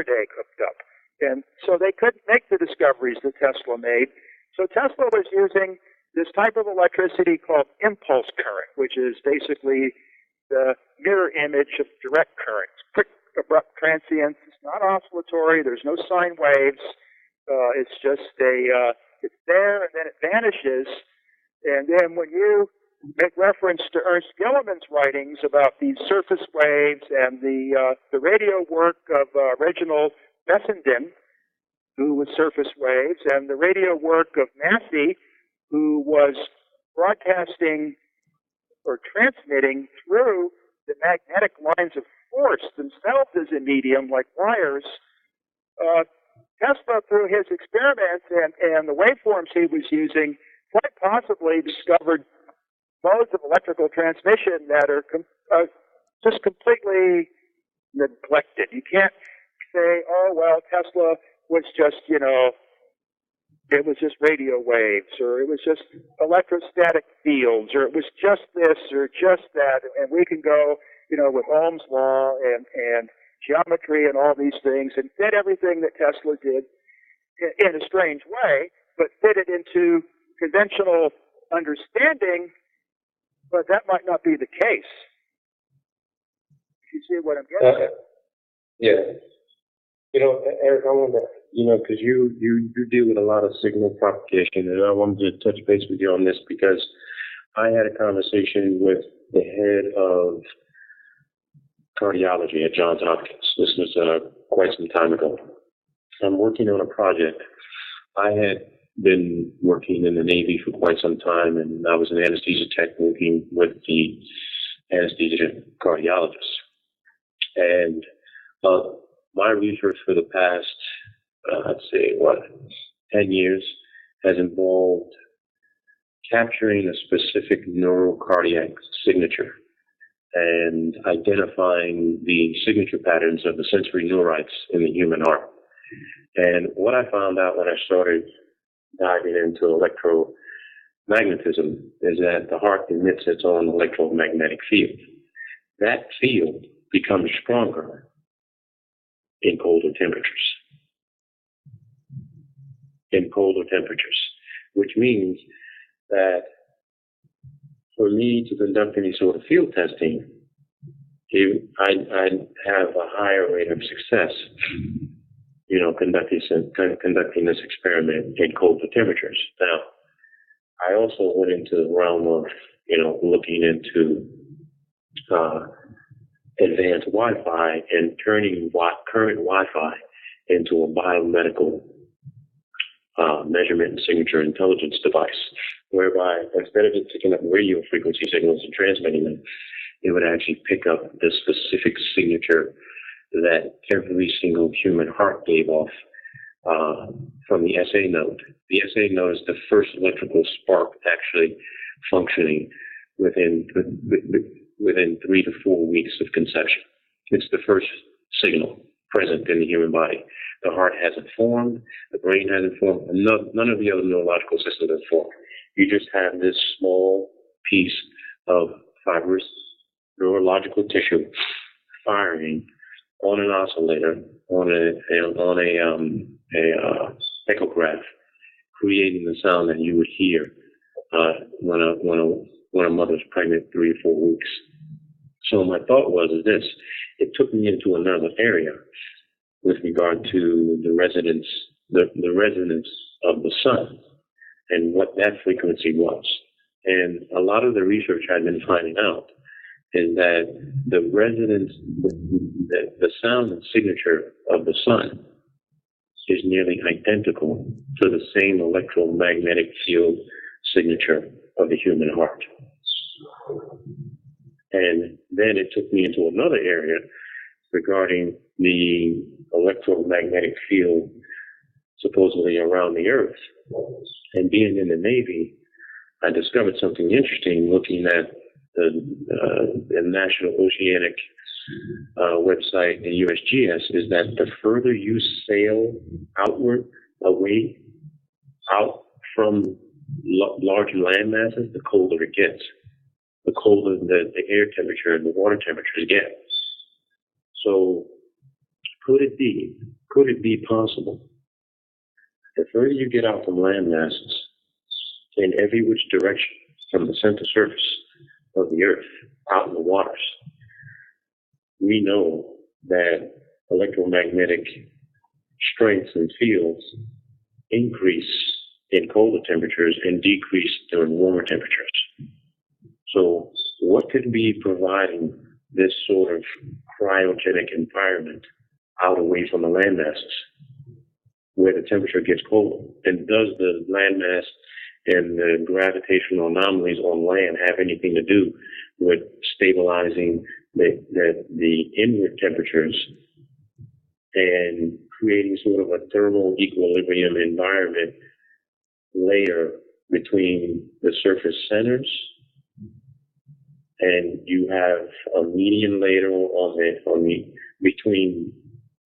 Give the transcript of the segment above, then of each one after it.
day hooked up. And so they couldn't make the discoveries that Tesla made. So Tesla was using this type of electricity called impulse current, which is basically the mirror image of direct current. Quick, abrupt transients. It's not oscillatory. There's no sine waves. It's just it's there and then it vanishes. And then when you make reference to Ernst Gilliman's writings about these surface waves and the radio work of Reginald Fessenden, who was surface waves, and the radio work of Massey, who was broadcasting or transmitting through the magnetic lines of force themselves as a medium, like wires, Tesla, through his experiments and the waveforms he was using, quite possibly discovered modes of electrical transmission that are just completely neglected. You can't say, oh, well, Tesla was just, it was just radio waves, or it was just electrostatic fields, or it was just this or just that, and we can go, with Ohm's law and geometry and all these things and fit everything that Tesla did in a strange way, but fit it into conventional understanding, but that might not be the case. You see what I'm getting at? Yeah. Eric, I want to, because you deal with a lot of signal propagation, and I wanted to touch base with you on this because I had a conversation with the head of cardiology at Johns Hopkins. This was quite some time ago. I'm working on a project. I had been working in the Navy for quite some time, and I was an anesthesia tech working with the anesthesia cardiologist. And my research for the past, I'd say, 10 years has involved capturing a specific neurocardiac signature and identifying the signature patterns of the sensory neurites in the human heart. And what I found out when I started diving into electromagnetism is that the heart emits its own electromagnetic field. That field becomes stronger in colder temperatures. Which means that for me to conduct any sort of field testing, I'd have a higher rate of success, conducting this experiment in colder temperatures. Now, I also went into the realm of, looking into advanced Wi-Fi and turning current Wi-Fi into a biomedical measurement and signature intelligence device, whereby instead of it picking up radio frequency signals and transmitting them, it would actually pick up the specific signature that every single human heart gave off from the SA node. The SA node is the first electrical spark actually functioning within 3 to 4 weeks of conception. It's the first signal present in the human body. The heart hasn't formed, the brain hasn't formed, and none of the other neurological systems have formed. You just have this small piece of fibrous neurological tissue firing on an oscillator, on a echograph, creating the sound that you would hear when a mother's pregnant 3 or 4 weeks. So my thought was this: it took me into another area with regard to the resonance of the sun and what that frequency was. And a lot of the research I've been finding out is that the resonance, the sound and signature of the sun is nearly identical to the same electromagnetic field signature of the human heart. And then it took me into another area regarding the electromagnetic field supposedly around the Earth. And being in the Navy, I discovered something interesting looking at the National Oceanic website, the USGS, is that the further you sail outward, away, out from large land masses, the colder it gets. The colder the air temperature and the water temperatures get. So Could it be possible, the further you get out from land masses, in every which direction from the center surface of the Earth, out in the waters, we know that electromagnetic strengths and fields increase in colder temperatures and decrease during warmer temperatures. So what could be providing this sort of cryogenic environment out away from the landmasses where the temperature gets colder? And does the landmass and the gravitational anomalies on land have anything to do with stabilizing the inward temperatures and creating sort of a thermal equilibrium environment layer between the surface centers, and you have a median layer between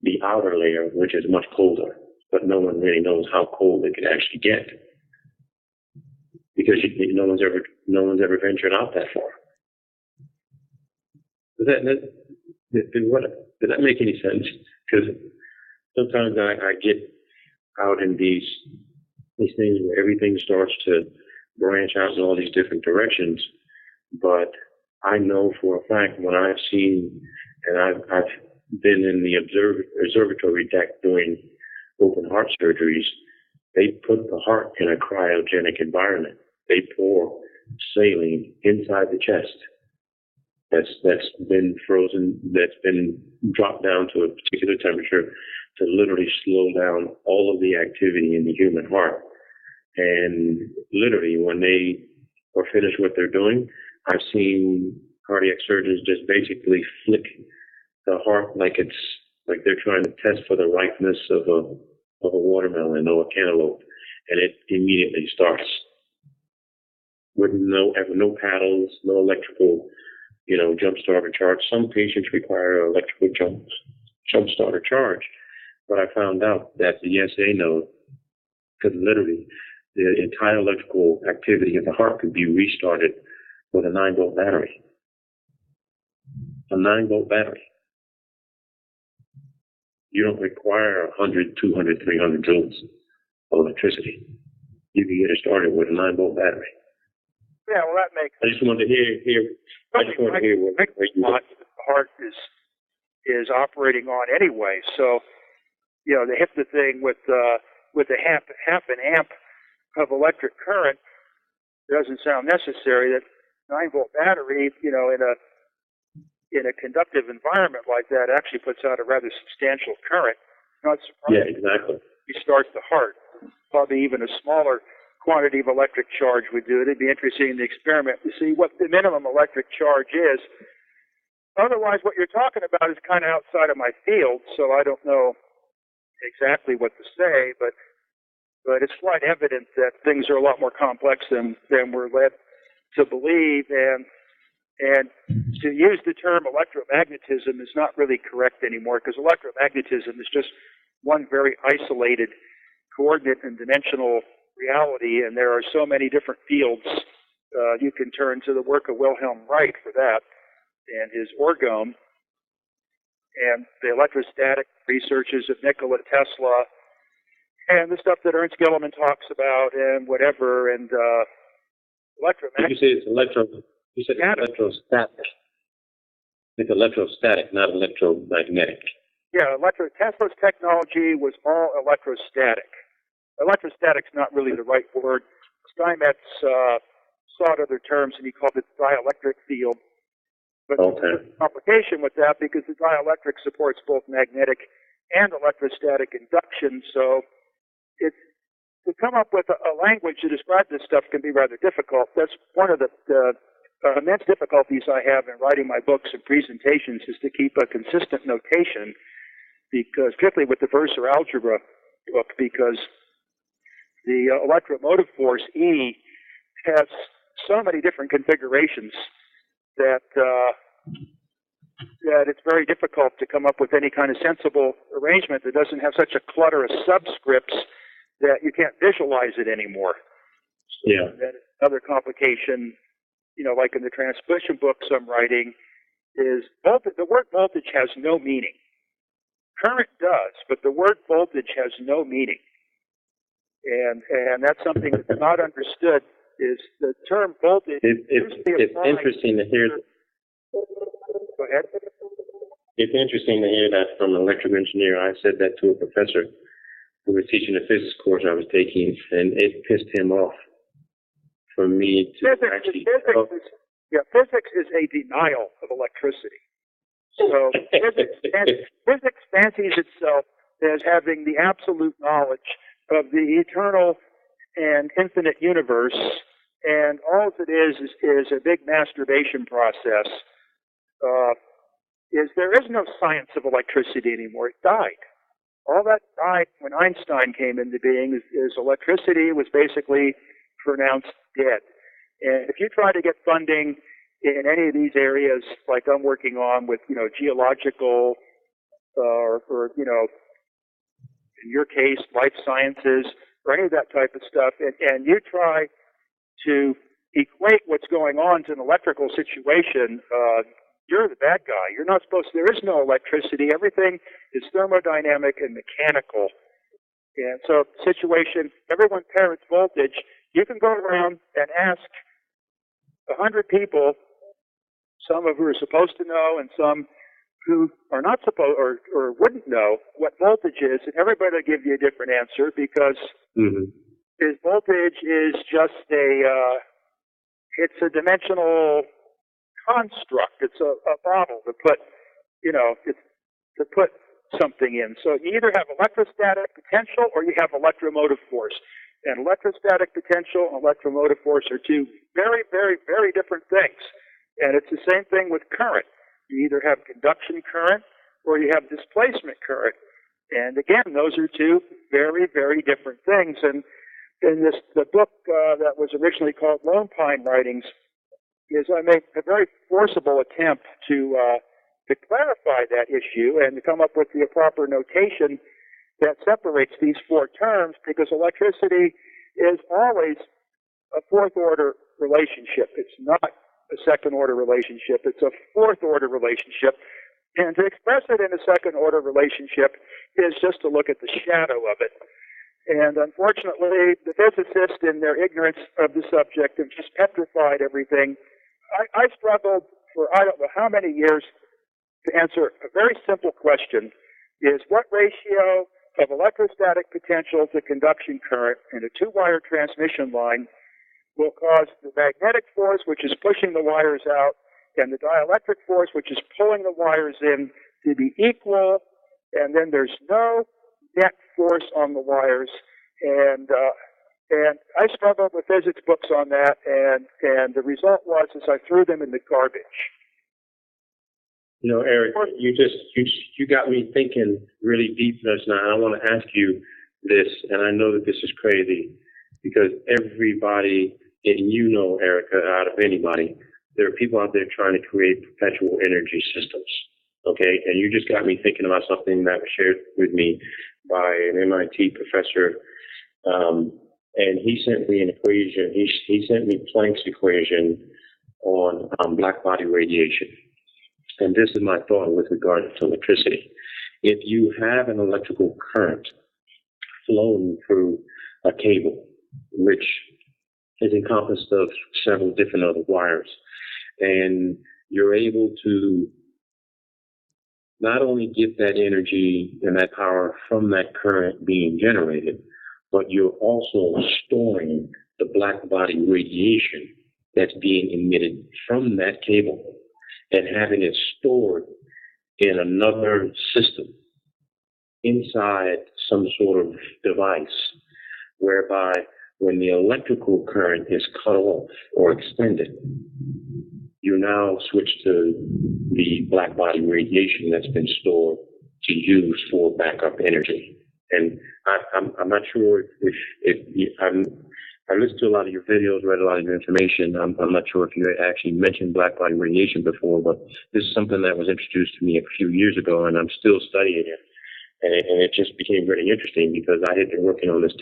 the outer layer, which is much colder, but no one really knows how cold it can actually get because no one's ever ventured out that far. Does that make any sense? Because sometimes I get out in these things where everything starts to branch out in all these different directions, but I know for a fact when I've seen, and I've been in the observatory deck doing open heart surgeries, they put the heart in a cryogenic environment. They pour saline inside the chest that's been frozen, that's been dropped down to a particular temperature to literally slow down all of the activity in the human heart. And literally, when they are finished what they're doing, I've seen cardiac surgeons just basically flick the heart like they're trying to test for the ripeness of a watermelon or a cantaloupe, and it immediately starts with no paddles, no electrical, jump starter charge. Some patients require electrical jump starter charge, but I found out that the SA node could literally, the entire electrical activity of the heart could be restarted with a 9-volt battery. A 9-volt battery. You don't require 100, 200, 300 joules of electricity. You can get it started with a 9-volt battery. Yeah, well, that makes sense. I just wanted to hear what the heart is operating on anyway. So, they hit the thing with a half an amp of electric current. It doesn't sound necessary. That 9-volt battery, in a conductive environment like that, actually puts out a rather substantial current. Not surprising. Yeah, exactly. Restarts the heart. Probably even a smaller quantity of electric charge would do it. It'd be interesting in the experiment to see what the minimum electric charge is. Otherwise, what you're talking about is kind of outside of my field, so I don't know exactly what to say, but it's quite evident that things are a lot more complex than we're led to believe, and to use the term electromagnetism is not really correct anymore, because electromagnetism is just one very isolated coordinate and dimensional reality, and there are so many different fields. You can turn to the work of Wilhelm Reich for that, and his orgone, and the electrostatic researches of Nikola Tesla, and the stuff that Ernst Gilliman talks about, and whatever, and electromagnetism. You say it's electrostatic. It's electrostatic, not electromagnetic. Yeah, Tesla's technology was all electrostatic. Electrostatic's not really the right word. Steinmetz sought other terms, and he called it dielectric field. But there's a complication with that because the dielectric supports both magnetic and electrostatic induction. So to come up with a language to describe this stuff can be rather difficult. That's one of the immense difficulties I have in writing my books and presentations, is to keep a consistent notation, because particularly with the Versor algebra book, because the electromotive force E has so many different configurations that it's very difficult to come up with any kind of sensible arrangement that doesn't have such a clutter of subscripts that you can't visualize it anymore. So yeah. Then another complication, like in the transmission books I'm writing, is the word voltage has no meaning. Current does, but the word voltage has no meaning. And that's something that's not understood, is the term voltage. It's interesting to hear. Go ahead. It's interesting to hear that from an electrical engineer. I said that to a professor who was teaching a physics course I was taking, and it pissed him off for me to physics is a denial of electricity. So physics fancies itself as having the absolute knowledge of the eternal and infinite universe, and all it is a big masturbation process. There is no science of electricity anymore. It died. All that died when Einstein came into being. Is electricity was basically pronounced dead. And if you try to get funding in any of these areas, like I'm working on with, geological, or in your case, life sciences, or any of that type of stuff, and you try to equate what's going on to an electrical situation, you're the bad guy. You're not supposed to. There is no electricity. Everything is thermodynamic and mechanical. And so, situation, everyone parrots voltage. You can go around and ask 100 people, some of who are supposed to know and some who are not supposed or wouldn't know what voltage is, and everybody will give you a different answer, because his voltage is just it's a dimensional construct. It's a bottle to put, it's to put something in. So you either have electrostatic potential or you have electromotive force. And electrostatic potential and electromotive force are two very, very, very different things. And it's the same thing with current. You either have conduction current or you have displacement current. And again, those are two very, very different things. And in the book that was originally called Lone Pine Writings, is I make a very forcible attempt to clarify that issue and to come up with the proper notation that separates these four terms, because electricity is always a fourth-order relationship. It's not a second-order relationship. It's a fourth-order relationship. And to express it in a second-order relationship is just to look at the shadow of it. And unfortunately, the physicists, in their ignorance of the subject, have just petrified everything. I struggled for I don't know how many years to answer a very simple question, is what ratio of electrostatic potential to conduction current in a two-wire transmission line will cause the magnetic force, which is pushing the wires out, and the dielectric force, which is pulling the wires in, to be equal, and then there's no net force on the wires. And I struggled with physics books on that, and the result was is I threw them in the garbage. Eric, you got me thinking really deep just now. I want to ask you this, and I know that this is crazy, because everybody, and Erica, out of anybody, there are people out there trying to create perpetual energy systems. Okay, and you just got me thinking about something that was shared with me by an MIT professor, and he sent me an equation. He sent me Planck's equation on black body radiation. And this is my thought with regard to electricity. If you have an electrical current flowing through a cable, which is encompassed of several different other wires, and you're able to not only get that energy and that power from that current being generated, but you're also storing the black body radiation that's being emitted from that cable, and having it stored in another system inside some sort of device, whereby when the electrical current is cut off or extended, you now switch to the black body radiation that's been stored to use for backup energy. And I'm not sure I listened to a lot of your videos, read a lot of your information. I'm not sure if you actually mentioned black body radiation before, but this is something that was introduced to me a few years ago, and I'm still studying it. And it just became very interesting, because I had been working on this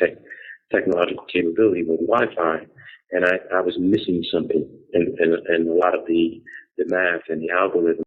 technological capability with Wi-Fi, and I was missing something in a lot of the math and the algorithm.